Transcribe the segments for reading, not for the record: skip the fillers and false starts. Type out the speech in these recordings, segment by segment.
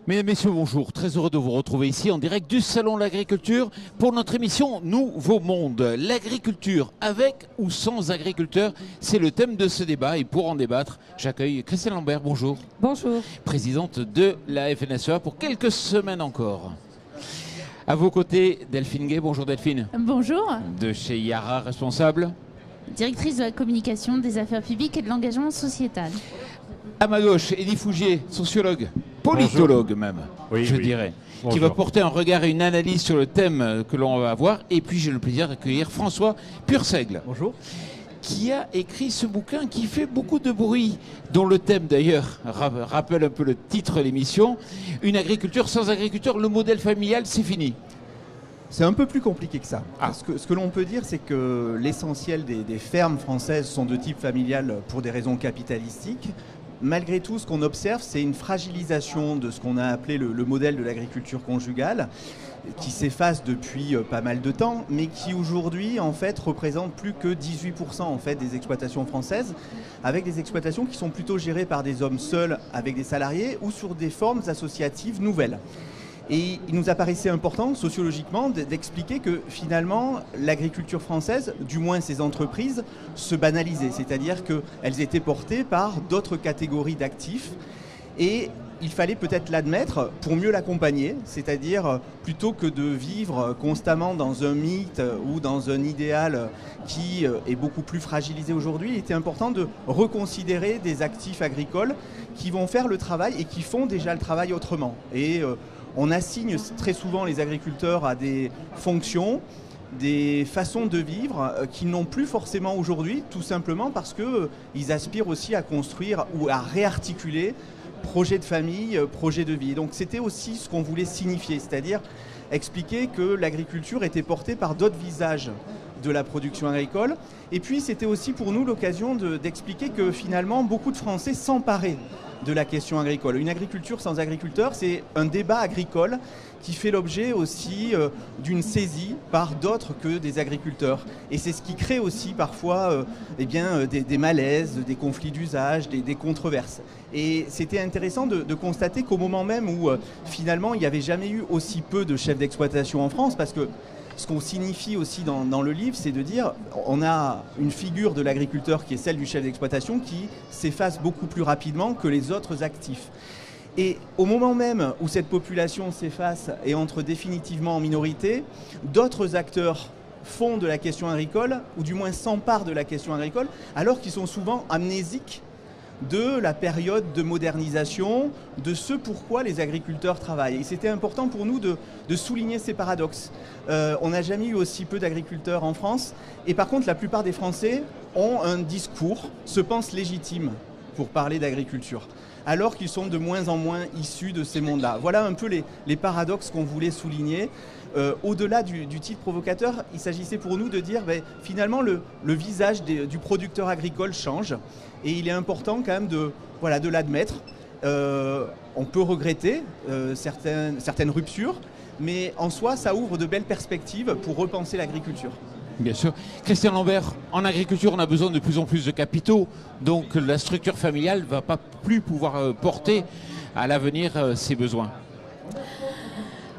Mesdames, Messieurs, bonjour. Très heureux de vous retrouver ici en direct du Salon de l'Agriculture pour notre émission Nouveau Monde. L'agriculture avec ou sans agriculteurs, c'est le thème de ce débat. Et pour en débattre, j'accueille Christiane Lambert. Bonjour. Bonjour. Présidente de la FNSEA pour quelques semaines encore. À vos côtés, Delphine Gay. Bonjour Delphine. Bonjour. De chez Yara, responsable. Directrice de la communication, des affaires publiques et de l'engagement sociétal. À ma gauche, Elie Fougier, sociologue, politologue Bonjour. même, Oui, je oui. dirais, Bonjour. qui va porter un regard et une analyse sur le thème que l'on va avoir. Et puis j'ai le plaisir d'accueillir François Purseigle. Bonjour. Qui a écrit ce bouquin qui fait beaucoup de bruit, dont le thème d'ailleurs rappelle un peu le titre de l'émission. Une agriculture sans agriculteurs, le modèle familial, c'est fini. C'est un peu plus compliqué que ça. Ah. Ce que l'on peut dire, c'est que l'essentiel des fermes françaises sont de type familial pour des raisons capitalistiques. Malgré tout, ce qu'on observe, c'est une fragilisation de ce qu'on a appelé le modèle de l'agriculture conjugale, qui s'efface depuis pas mal de temps, mais qui aujourd'hui en fait représente plus que 18% en fait des exploitations françaises, avec des exploitations qui sont plutôt gérées par des hommes seuls avec des salariés ou sur des formes associatives nouvelles. Et il nous apparaissait important, sociologiquement, d'expliquer que finalement, l'agriculture française, du moins ses entreprises, se banalisaient. C'est-à-dire qu'elles étaient portées par d'autres catégories d'actifs. Et il fallait peut-être l'admettre pour mieux l'accompagner. C'est-à-dire, plutôt que de vivre constamment dans un mythe ou dans un idéal qui est beaucoup plus fragilisé aujourd'hui, il était important de reconsidérer des actifs agricoles qui vont faire le travail et qui font déjà le travail autrement. Et on assigne très souvent les agriculteurs à des fonctions, des façons de vivre qu'ils n'ont plus forcément aujourd'hui, tout simplement parce qu'ils aspirent aussi à construire ou à réarticuler projet de famille, projet de vie. Donc c'était aussi ce qu'on voulait signifier, c'est-à-dire expliquer que l'agriculture était portée par d'autres visages de la production agricole. Et puis c'était aussi pour nous l'occasion d'expliquer que finalement beaucoup de Français s'emparaient de la question agricole. Une agriculture sans agriculteurs, c'est un débat agricole qui fait l'objet aussi d'une saisie par d'autres que des agriculteurs. Et c'est ce qui crée aussi parfois des malaises, des conflits d'usage, des controverses. Et c'était intéressant de constater qu'au moment même où finalement il n'y avait jamais eu aussi peu de chefs d'exploitation en France, parce que ce qu'on signifie aussi dans le livre, c'est de dire on a une figure de l'agriculteur qui est celle du chef d'exploitation qui s'efface beaucoup plus rapidement que les autres actifs. Et au moment même où cette population s'efface et entre définitivement en minorité, d'autres acteurs font de la question agricole, ou du moins s'emparent de la question agricole, alors qu'ils sont souvent amnésiques de la période de modernisation, de ce pourquoi les agriculteurs travaillent. Et c'était important pour nous de souligner ces paradoxes. On n'a jamais eu aussi peu d'agriculteurs en France, et par contre la plupart des Français ont un discours, se pensent légitimes pour parler d'agriculture, alors qu'ils sont de moins en moins issus de ces mondes-là. Voilà un peu les paradoxes qu'on voulait souligner. Au-delà du titre provocateur, il s'agissait pour nous de dire finalement le visage du producteur agricole change, et il est important quand même de l'admettre. On peut regretter certaines ruptures, mais en soi ça ouvre de belles perspectives pour repenser l'agriculture. Bien sûr. Christian Lambert, en agriculture, on a besoin de plus en plus de capitaux, donc la structure familiale ne va pas plus pouvoir porter à l'avenir ses besoins.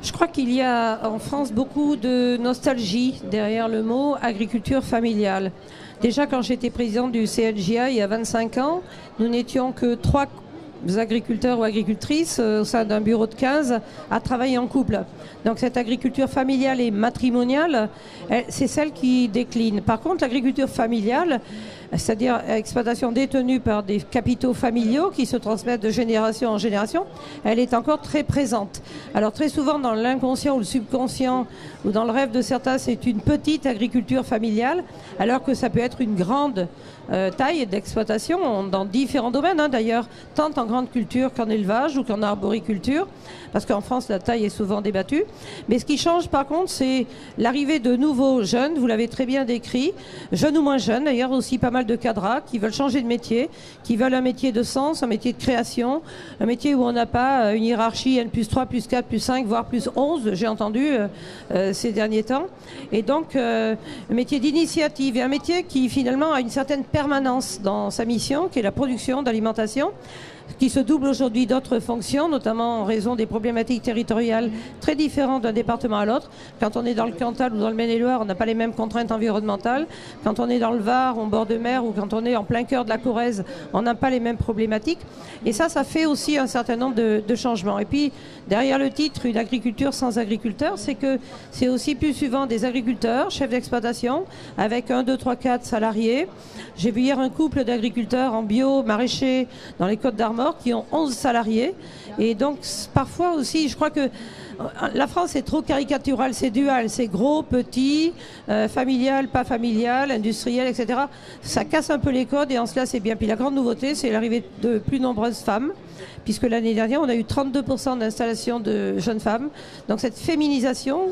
Je crois qu'il y a en France beaucoup de nostalgie derrière le mot agriculture familiale. Déjà, quand j'étais présidente du CNJA il y a 25 ans, nous n'étions que 3 agriculteurs ou agricultrices au sein d'un bureau de 15 à travailler en couple. Donc cette agriculture familiale et matrimoniale, c'est celle qui décline. Par contre, l'agriculture familiale, c'est-à-dire exploitation détenue par des capitaux familiaux qui se transmettent de génération en génération, elle est encore très présente. Alors très souvent dans l'inconscient ou le subconscient ou dans le rêve de certains, c'est une petite agriculture familiale, alors que ça peut être une grande taille d'exploitation dans différents domaines, d'ailleurs, tant en grande culture qu'en élevage ou qu'en arboriculture, parce qu'en France, la taille est souvent débattue. Mais ce qui change, par contre, c'est l'arrivée de nouveaux jeunes, vous l'avez très bien décrit, jeunes ou moins jeunes, d'ailleurs aussi pas mal de cadras qui veulent changer de métier, qui veulent un métier de sens, un métier de création, un métier où on n'a pas une hiérarchie N+3, +4, +5, voire +11, j'ai entendu ces derniers temps. Et donc, un métier d'initiative et un métier qui finalement a une certaine permanence dans sa mission, qui est la production d'alimentation, qui se double aujourd'hui d'autres fonctions, notamment en raison des problématiques territoriales très différentes d'un département à l'autre. Quand on est dans le Cantal ou dans le Maine-et-Loire, on n'a pas les mêmes contraintes environnementales. Quand on est dans le Var, en bord de mer, ou quand on est en plein cœur de la Corrèze, on n'a pas les mêmes problématiques. Et ça fait aussi un certain nombre de changements. Et puis, derrière le titre, une agriculture sans agriculteurs, c'est que c'est aussi plus souvent des agriculteurs, chefs d'exploitation, avec 1, 2, 3, 4 salariés. J'ai vu hier un couple d'agriculteurs en bio, maraîchers, dans les Côtes-d'Armor, qui ont 11 salariés. Et donc, parfois aussi, je crois que la France est trop caricaturale, c'est dual, c'est gros, petit, familial, pas familial, industriel, etc. Ça casse un peu les codes et en cela, c'est bien. Puis la grande nouveauté, c'est l'arrivée de plus nombreuses femmes, puisque l'année dernière, on a eu 32% d'installations de jeunes femmes. Donc cette féminisation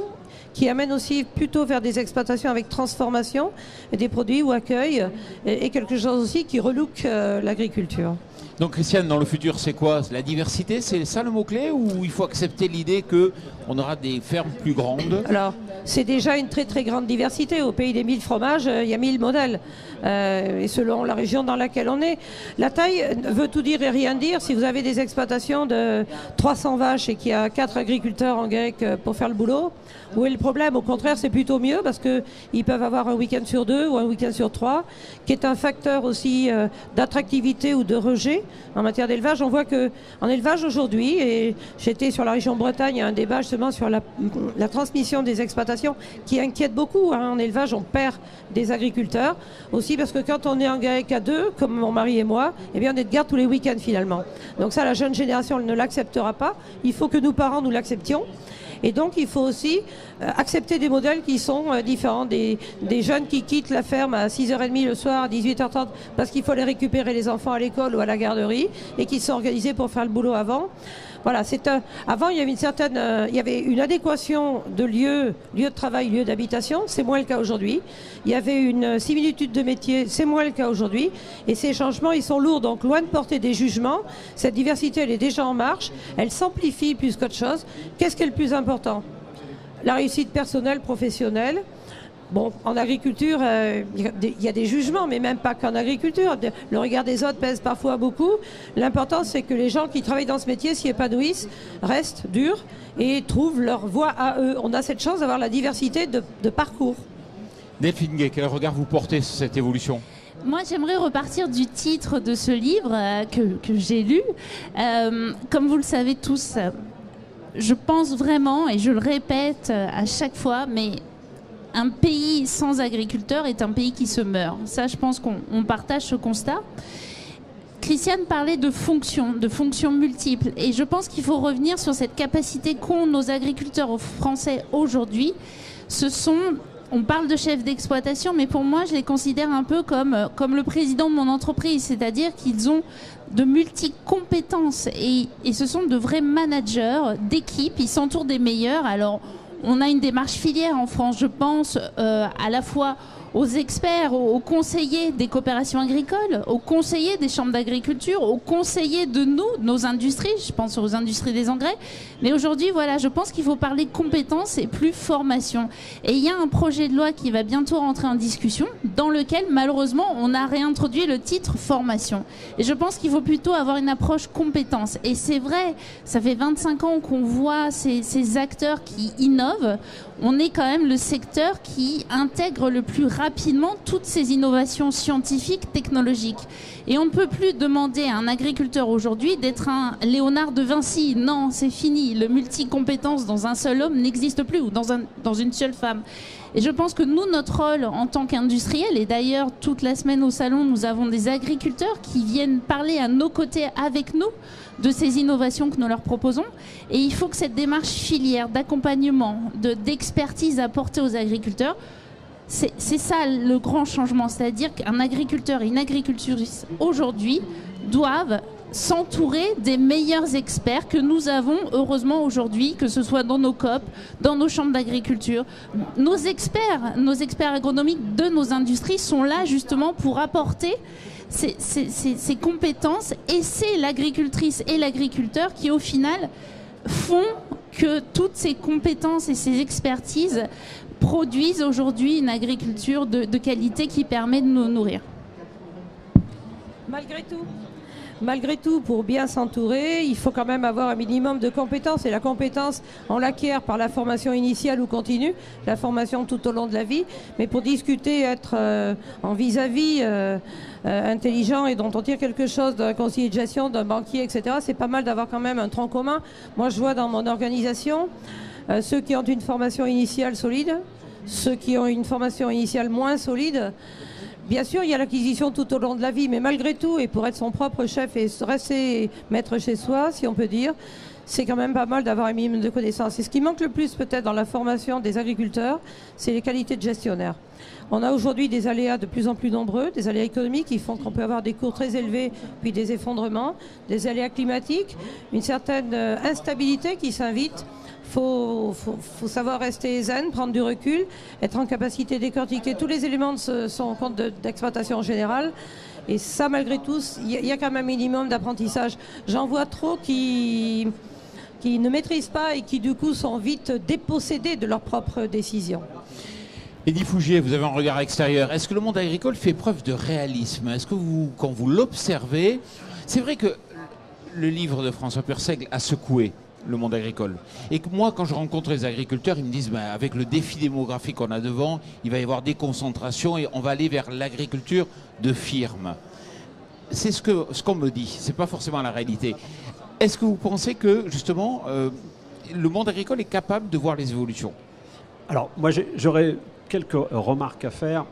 qui amène aussi plutôt vers des exploitations avec transformation des produits ou accueil, et quelque chose aussi qui relook l'agriculture. Donc Christiane, dans le futur, c'est quoi? La diversité, c'est ça le mot-clé, ou il faut accepter l'idée qu'on aura des fermes plus grandes? Alors, c'est déjà une très très grande diversité. Au pays des 1000 fromages, il y a 1000 modèles. Et selon la région dans laquelle on est. La taille veut tout dire et rien dire. Si vous avez des exploitations de 300 vaches et qu'il y a 4 agriculteurs en grec pour faire le boulot, où est le problème? Au contraire, c'est plutôt mieux parce qu'ils peuvent avoir un week-end sur 2 ou un week-end sur 3, qui est un facteur aussi d'attractivité ou de rejet en matière d'élevage. On voit qu'en élevage aujourd'hui, et j'étais sur la région Bretagne, il y a un débat justement sur la transmission des exploitations qui inquiète beaucoup. En élevage, on perd des agriculteurs. Aussi parce que quand on est en grec à 2, comme mon mari et moi, eh bien on est de garde tous les week-ends finalement. Donc ça, la jeune génération elle ne l'acceptera pas. Il faut que nous, parents, nous l'acceptions. Et donc, il faut aussi accepter des modèles qui sont différents. Des jeunes qui quittent la ferme à 6h30 le soir, à 18h30, parce qu'il faut aller récupérer les enfants à l'école ou à la garderie, et qui sont organisés pour faire le boulot avant. Voilà, avant, il y avait une adéquation de lieu de travail, lieu d'habitation. C'est moins le cas aujourd'hui. Il y avait une similitude de métier. C'est moins le cas aujourd'hui. Et ces changements, ils sont lourds. Donc, loin de porter des jugements, cette diversité, elle est déjà en marche. Elle s'amplifie plus qu'autre chose. Qu'est-ce qui est le plus important? La réussite personnelle, professionnelle. Bon, en agriculture, il y a des jugements, mais même pas qu'en agriculture. Le regard des autres pèse parfois beaucoup. L'important, c'est que les gens qui travaillent dans ce métier s'y épanouissent, restent durs et trouvent leur voie à eux. On a cette chance d'avoir la diversité de parcours. Delphine Gay, quel regard vous portez sur cette évolution? Moi, j'aimerais repartir du titre de ce livre que j'ai lu. Comme vous le savez tous, je pense vraiment, et je le répète à chaque fois, mais un pays sans agriculteurs est un pays qui se meurt. Ça, je pense qu'on partage ce constat. Christiane parlait de fonctions multiples. Et je pense qu'il faut revenir sur cette capacité qu'ont nos agriculteurs français aujourd'hui. On parle de chefs d'exploitation, mais pour moi, je les considère un peu comme le président de mon entreprise. C'est-à-dire qu'ils ont de multi-compétences et ce sont de vrais managers d'équipe. Ils s'entourent des meilleurs. Alors, on a une démarche filière en France, je pense à la fois aux experts, aux conseillers des coopérations agricoles, aux conseillers des chambres d'agriculture, aux conseillers de nos industries, je pense aux industries des engrais. Mais aujourd'hui, voilà, je pense qu'il faut parler compétences et plus formation. Et il y a un projet de loi qui va bientôt rentrer en discussion, dans lequel, malheureusement, on a réintroduit le titre formation. Et je pense qu'il faut plutôt avoir une approche compétences. Et c'est vrai, ça fait 25 ans qu'on voit ces acteurs qui innovent. On est quand même le secteur qui intègre le plus rapidement toutes ces innovations scientifiques, technologiques. Et on ne peut plus demander à un agriculteur aujourd'hui d'être un Léonard de Vinci. Non, c'est fini. Le multi-compétence dans un seul homme n'existe plus, ou dans une seule femme. Et je pense que nous, notre rôle en tant qu'industriels, et d'ailleurs toute la semaine au salon, nous avons des agriculteurs qui viennent parler à nos côtés avec nous de ces innovations que nous leur proposons. Et il faut que cette démarche filière d'accompagnement, d'expertise apportée aux agriculteurs, c'est ça le grand changement. C'est-à-dire qu'un agriculteur et une agricultrice aujourd'hui doivent s'entourer des meilleurs experts que nous avons heureusement aujourd'hui, que ce soit dans nos COP, dans nos chambres d'agriculture. Nos experts agronomiques de nos industries sont là justement pour apporter ces compétences, et c'est l'agricultrice et l'agriculteur qui au final font que toutes ces compétences et ces expertises produisent aujourd'hui une agriculture de qualité qui permet de nous nourrir. Malgré tout, pour bien s'entourer, il faut quand même avoir un minimum de compétences. Et la compétence, on l'acquiert par la formation initiale ou continue, la formation tout au long de la vie. Mais pour discuter, être en vis-à-vis intelligent et dont on tire quelque chose d'un conseiller de gestion, d'un banquier, etc., c'est pas mal d'avoir quand même un tronc commun. Moi, je vois dans mon organisation ceux qui ont une formation initiale solide, ceux qui ont une formation initiale moins solide. Bien sûr, il y a l'acquisition tout au long de la vie, mais malgré tout, et pour être son propre chef et rester maître chez soi, si on peut dire, c'est quand même pas mal d'avoir un minimum de connaissances. Et ce qui manque le plus peut-être dans la formation des agriculteurs, c'est les qualités de gestionnaire. On a aujourd'hui des aléas de plus en plus nombreux, des aléas économiques qui font qu'on peut avoir des cours très élevés, puis des effondrements, des aléas climatiques, une certaine instabilité qui s'invite. Faut savoir rester zen, prendre du recul, être en capacité de décortiquer tous les éléments de son compte d'exploitation générale. Et ça, malgré tout, il y a quand même un minimum d'apprentissage. J'en vois trop qui ne maîtrisent pas et qui, du coup, sont vite dépossédés de leurs propres décisions. Eddy Fougier, vous avez un regard extérieur. Est-ce que le monde agricole fait preuve de réalisme? Est-ce que quand vous l'observez, c'est vrai que le livre de François Purseigle a secoué le monde agricole. Et que moi, quand je rencontre les agriculteurs, ils me disent avec le défi démographique qu'on a devant, il va y avoir des concentrations et on va aller vers l'agriculture de firme. C'est ce qu'on me dit, c'est pas forcément la réalité. Est-ce que vous pensez que, justement, le monde agricole est capable de voir les évolutions? Alors, moi, j'aurais quelques remarques à faire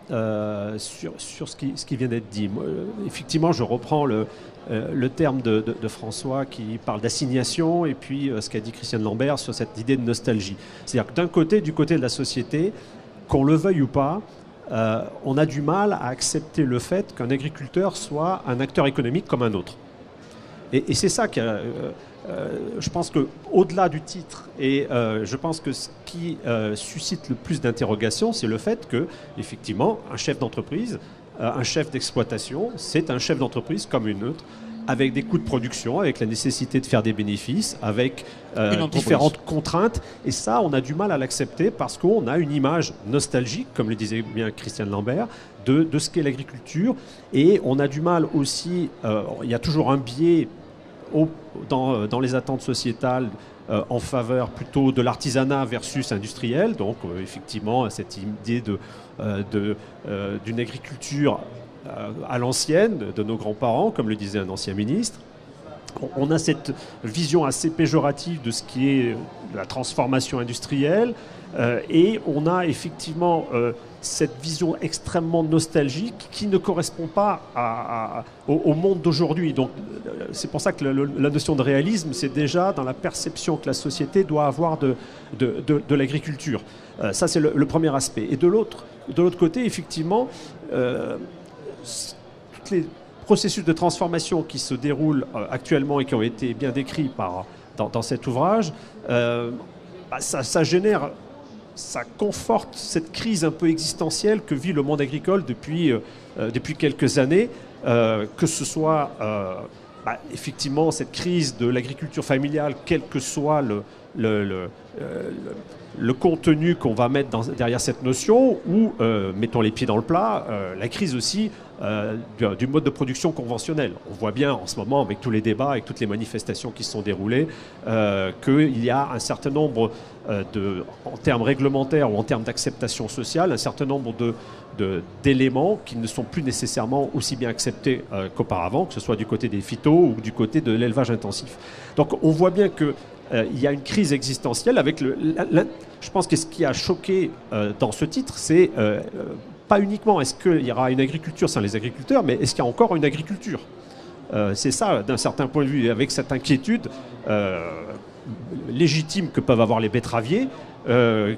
sur ce qui vient d'être dit. Moi, effectivement, je reprends le terme de François qui parle d'assignation et puis ce qu'a dit Christiane Lambert sur cette idée de nostalgie. C'est-à-dire que d'un côté, du côté de la société, qu'on le veuille ou pas, on a du mal à accepter le fait qu'un agriculteur soit un acteur économique comme un autre. Et c'est ça que je pense qu'au-delà du titre, et je pense que ce qui suscite le plus d'interrogations, c'est le fait que, effectivement, un chef d'entreprise, un chef d'exploitation, c'est un chef d'entreprise comme une autre, avec des coûts de production, avec la nécessité de faire des bénéfices, avec différentes contraintes. Et ça, on a du mal à l'accepter parce qu'on a une image nostalgique, comme le disait bien Christiane Lambert, de ce qu'est l'agriculture. Et on a du mal aussi, il y a toujours un biais dans les attentes sociétales en faveur plutôt de l'artisanat versus industriel. Donc effectivement, cette idée d'une agriculture à l'ancienne de nos grands-parents, comme le disait un ancien ministre. On a cette vision assez péjorative de ce qui est la transformation industrielle et on a effectivement cette vision extrêmement nostalgique qui ne correspond pas au monde d'aujourd'hui. Donc c'est pour ça que la notion de réalisme, c'est déjà dans la perception que la société doit avoir de l'agriculture. Ça, c'est le premier aspect. Et de l'autre côté, effectivement, tous les processus de transformation qui se déroulent actuellement et qui ont été bien décrits dans cet ouvrage, ça génère, ça conforte cette crise un peu existentielle que vit le monde agricole depuis quelques années, que ce soit effectivement cette crise de l'agriculture familiale, quel que soit le contenu qu'on va mettre derrière cette notion, ou, mettons les pieds dans le plat, la crise aussi du mode de production conventionnel. On voit bien en ce moment, avec tous les débats, avec toutes les manifestations qui se sont déroulées, qu'il y a un certain nombre, en termes réglementaires ou en termes d'acceptation sociale, un certain nombre d'éléments qui ne sont plus nécessairement aussi bien acceptés qu'auparavant, que ce soit du côté des phytos ou du côté de l'élevage intensif. Donc on voit bien que il y a une crise existentielle avec je pense que ce qui a choqué dans ce titre, c'est pas uniquement est-ce qu'il y aura une agriculture sans les agriculteurs, mais est-ce qu'il y a encore une agriculture? C'est ça, d'un certain point de vue, avec cette inquiétude légitime que peuvent avoir les betteraviers,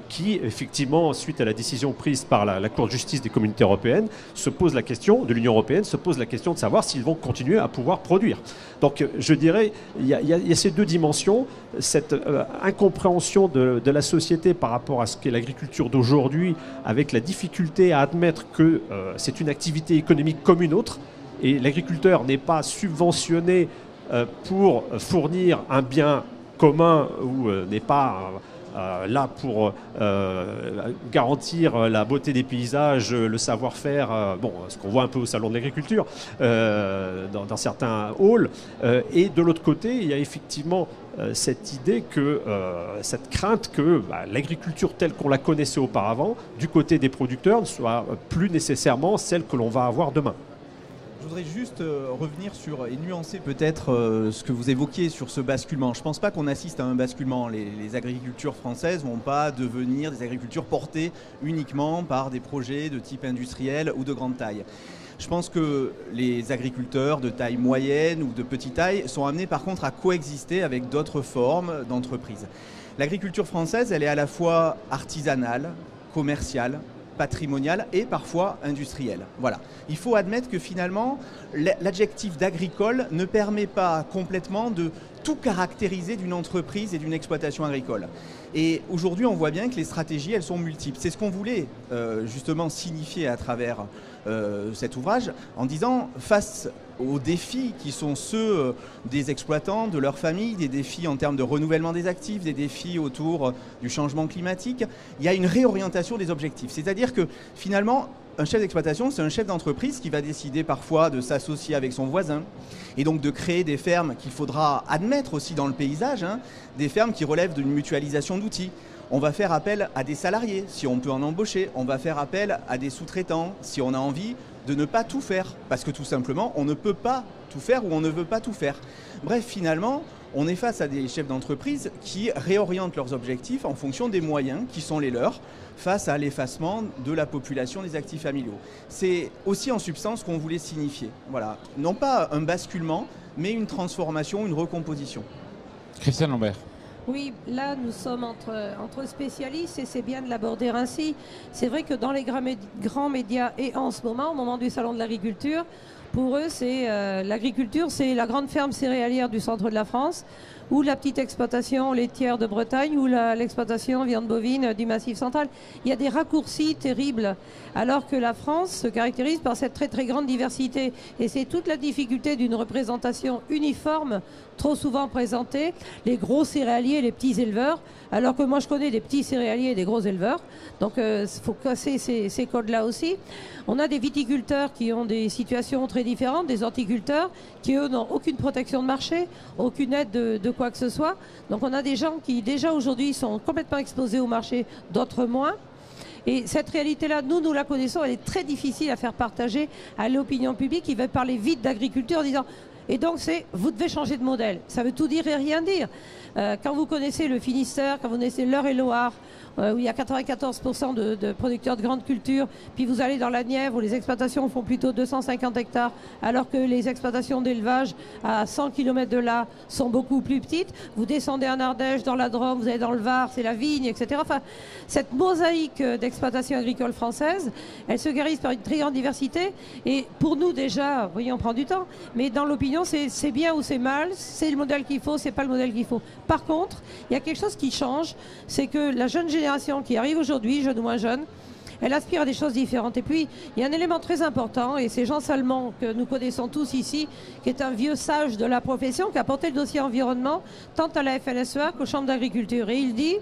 qui, effectivement, suite à la décision prise par la Cour de justice des communautés européennes, de l'Union européenne, se pose la question de savoir s'ils vont continuer à pouvoir produire. Donc, je dirais, il y a ces deux dimensions, cette incompréhension de la société par rapport à ce qu'est l'agriculture d'aujourd'hui, avec la difficulté à admettre que c'est une activité économique comme une autre, et l'agriculteur n'est pas subventionné pour fournir un bien commun ou n'est pas là pour garantir la beauté des paysages, le savoir-faire, ce qu'on voit un peu au salon de l'agriculture, dans certains halls. Et de l'autre côté, il y a effectivement cette idée cette crainte que l'agriculture telle qu'on la connaissait auparavant, du côté des producteurs, ne soit plus nécessairement celle que l'on va avoir demain. Je voudrais juste revenir sur et nuancer peut-être ce que vous évoquiez sur ce basculement. Je ne pense pas qu'on assiste à un basculement. Les agricultures françaises ne vont pas devenir des agricultures portées uniquement par des projets de type industriel ou de grande taille. Je pense que les agriculteurs de taille moyenne ou de petite taille sont amenés par contre à coexister avec d'autres formes d'entreprises. L'agriculture française, elle est à la fois artisanale, commerciale, patrimoniale et parfois industrielle. Voilà. Il faut admettre que finalement, l'adjectif d'agricole ne permet pas complètement de tout caractériser d'une entreprise et d'une exploitation agricole. Et aujourd'hui, on voit bien que les stratégies, elles sont multiples. C'est ce qu'on voulait justement signifier à travers cet ouvrage, en disant, face aux défis qui sont ceux des exploitants, de leurs familles, des défis en termes de renouvellement des actifs, des défis autour du changement climatique, il y a une réorientation des objectifs. C'est-à-dire que finalement, un chef d'exploitation, c'est un chef d'entreprise qui va décider parfois de s'associer avec son voisin et donc de créer des fermes qu'il faudra admettre aussi dans le paysage, des fermes qui relèvent d'une mutualisation d'outils. On va faire appel à des salariés, si on peut en embaucher. On va faire appel à des sous-traitants, si on a envie de ne pas tout faire. Parce que tout simplement, on ne peut pas tout faire ou on ne veut pas tout faire. Bref, finalement, on est face à des chefs d'entreprise qui réorientent leurs objectifs en fonction des moyens qui sont les leurs face à l'effacement de la population des actifs familiaux. C'est aussi en substance qu'on voulait signifier. Voilà. Non pas un basculement, mais une transformation, une recomposition. Christiane Lambert. Oui, là nous sommes entre spécialistes et c'est bien de l'aborder ainsi. C'est vrai que dans les grands médias et en ce moment, au moment du salon de l'agriculture, pour eux, l'agriculture, c'est la grande ferme céréalière du centre de la France ou la petite exploitation laitière de Bretagne ou l'exploitation viande bovine du Massif central. Il y a des raccourcis terribles, alors que la France se caractérise par cette très très grande diversité. Et c'est toute la difficulté d'une représentation uniforme, trop souvent présentée, les gros céréaliers et les petits éleveurs, alors que moi je connais des petits céréaliers et des gros éleveurs. Donc il faut casser ces codes-là aussi. On a des viticulteurs qui ont des situations très différentes, des horticulteurs qui eux n'ont aucune protection de marché, aucune aide de quoi que ce soit. Donc on a des gens qui déjà aujourd'hui sont complètement exposés au marché, d'autres moins. Et cette réalité-là, nous la connaissons, elle est très difficile à faire partager à l'opinion publique qui veut parler vite d'agriculture en disant et donc vous devez changer de modèle. Ça veut tout dire et rien dire. Quand vous connaissez le Finistère, quand vous connaissez l'Eure-et-Loire, où il y a 94% de producteurs de grandes cultures, puis vous allez dans la Nièvre où les exploitations font plutôt 250 hectares, alors que les exploitations d'élevage à 100 km de là sont beaucoup plus petites. Vous descendez en Ardèche, dans la Drôme, vous allez dans le Var, c'est la vigne, etc. Enfin, cette mosaïque d'exploitation agricole française, elle se caractérise par une très grande diversité. Et pour nous déjà, voyez, on prend du temps, mais dans l'opinion, c'est bien ou c'est mal, c'est le modèle qu'il faut, c'est pas le modèle qu'il faut. Par contre, il y a quelque chose qui change, c'est que la jeune génération qui arrive aujourd'hui, jeune ou moins jeune, elle aspire à des choses différentes. Et puis, il y a un élément très important, et c'est Jean Salmon, que nous connaissons tous ici, qui est un vieux sage de la profession, qui a porté le dossier environnement, tant à la FNSEA qu'aux chambres d'agriculture. Et il dit,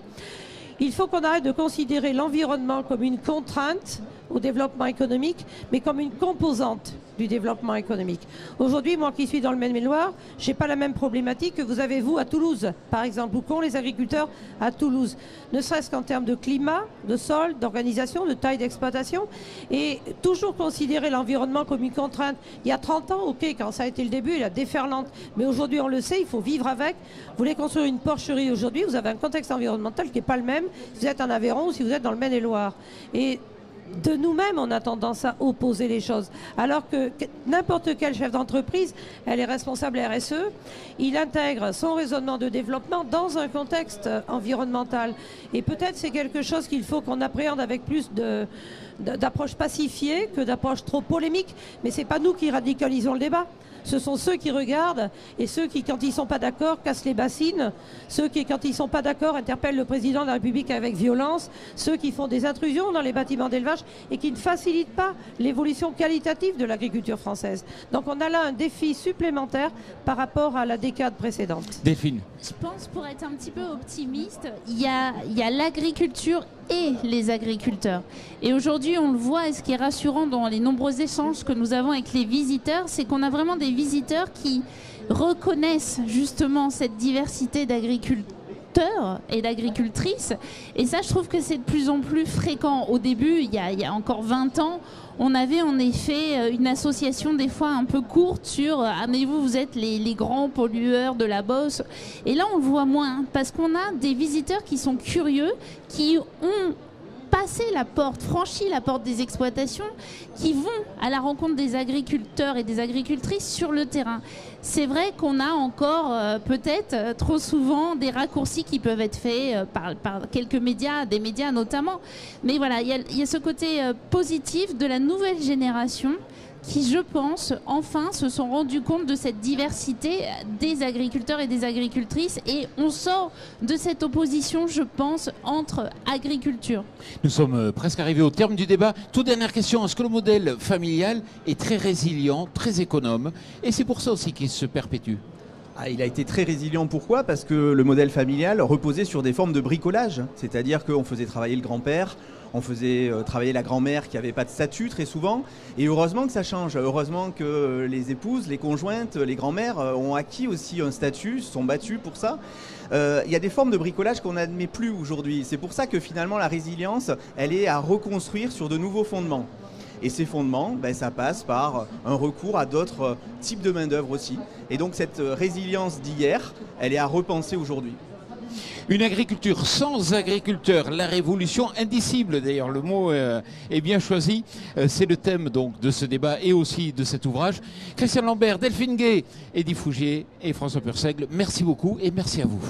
il faut qu'on arrête de considérer l'environnement comme une contrainte au développement économique, mais comme une composante du développement économique. Aujourd'hui, moi qui suis dans le Maine-et-Loire, je n'ai pas la même problématique que vous avez, vous, à Toulouse, par exemple, ou qu'ont les agriculteurs à Toulouse. Ne serait-ce qu'en termes de climat, de sol, d'organisation, de taille d'exploitation, et toujours considérer l'environnement comme une contrainte. Il y a 30 ans, ok, quand ça a été le début, la déferlante, mais aujourd'hui, on le sait, il faut vivre avec. Vous voulez construire une porcherie aujourd'hui, vous avez un contexte environnemental qui n'est pas le même si vous êtes en Aveyron ou si vous êtes dans le Maine-et-Loire. Et de nous-mêmes, on a tendance à opposer les choses. Alors que n'importe quel chef d'entreprise, elle est responsable RSE, il intègre son raisonnement de développement dans un contexte environnemental. Et peut-être c'est quelque chose qu'il faut qu'on appréhende avec plus d'approche pacifiée que d'approche trop polémique. Mais ce n'est pas nous qui radicalisons le débat. Ce sont ceux qui regardent et ceux qui, quand ils ne sont pas d'accord, cassent les bassines. Ceux qui, quand ils ne sont pas d'accord, interpellent le président de la République avec violence. Ceux qui font des intrusions dans les bâtiments d'élevage et qui ne facilitent pas l'évolution qualitative de l'agriculture française. Donc on a là un défi supplémentaire par rapport à la décade précédente. Delphine. Je pense, pour être un petit peu optimiste, il y a l'agriculture et les agriculteurs. Et aujourd'hui, on le voit, et ce qui est rassurant dans les nombreux échanges que nous avons avec les visiteurs, c'est qu'on a vraiment des visiteurs qui reconnaissent justement cette diversité d'agriculteurs et d'agricultrices. Et ça, je trouve que c'est de plus en plus fréquent. Au début, il y a encore 20 ans, on avait en effet une association des fois un peu courte sur « Ah mais vous êtes les grands pollueurs de la Beauce ». Et là, on le voit moins parce qu'on a des visiteurs qui sont curieux, qui ont passé la porte, franchi la porte des exploitations, qui vont à la rencontre des agriculteurs et des agricultrices sur le terrain. C'est vrai qu'on a encore peut-être trop souvent des raccourcis qui peuvent être faits par quelques médias, des médias notamment. Mais voilà, il y a ce côté positif de la nouvelle génération qui, je pense, enfin se sont rendus compte de cette diversité des agriculteurs et des agricultrices, et on sort de cette opposition, je pense, entre agriculture. Nous sommes presque arrivés au terme du débat. Toute dernière question, est-ce que le modèle familial est très résilient, très économe, et c'est pour ça aussi qu'il se perpétue? Il a été très résilient. Pourquoi? Parce que le modèle familial reposait sur des formes de bricolage. C'est-à-dire qu'on faisait travailler le grand-père, on faisait travailler la grand-mère qui n'avait pas de statut très souvent. Et heureusement que ça change. Heureusement que les épouses, les conjointes, les grand-mères ont acquis aussi un statut, se sont battues pour ça. Il y a des formes de bricolage qu'on n'admet plus aujourd'hui. C'est pour ça que finalement la résilience, elle est à reconstruire sur de nouveaux fondements. Et ces fondements, ça passe par un recours à d'autres types de main-d'œuvre aussi. Et donc cette résilience d'hier, elle est à repenser aujourd'hui. Une agriculture sans agriculteurs, la révolution indicible, d'ailleurs le mot est bien choisi, c'est le thème donc de ce débat et aussi de cet ouvrage. Christian Lambert, Delphine Gay, Eddy Fougier et François Purseigle, merci beaucoup et merci à vous.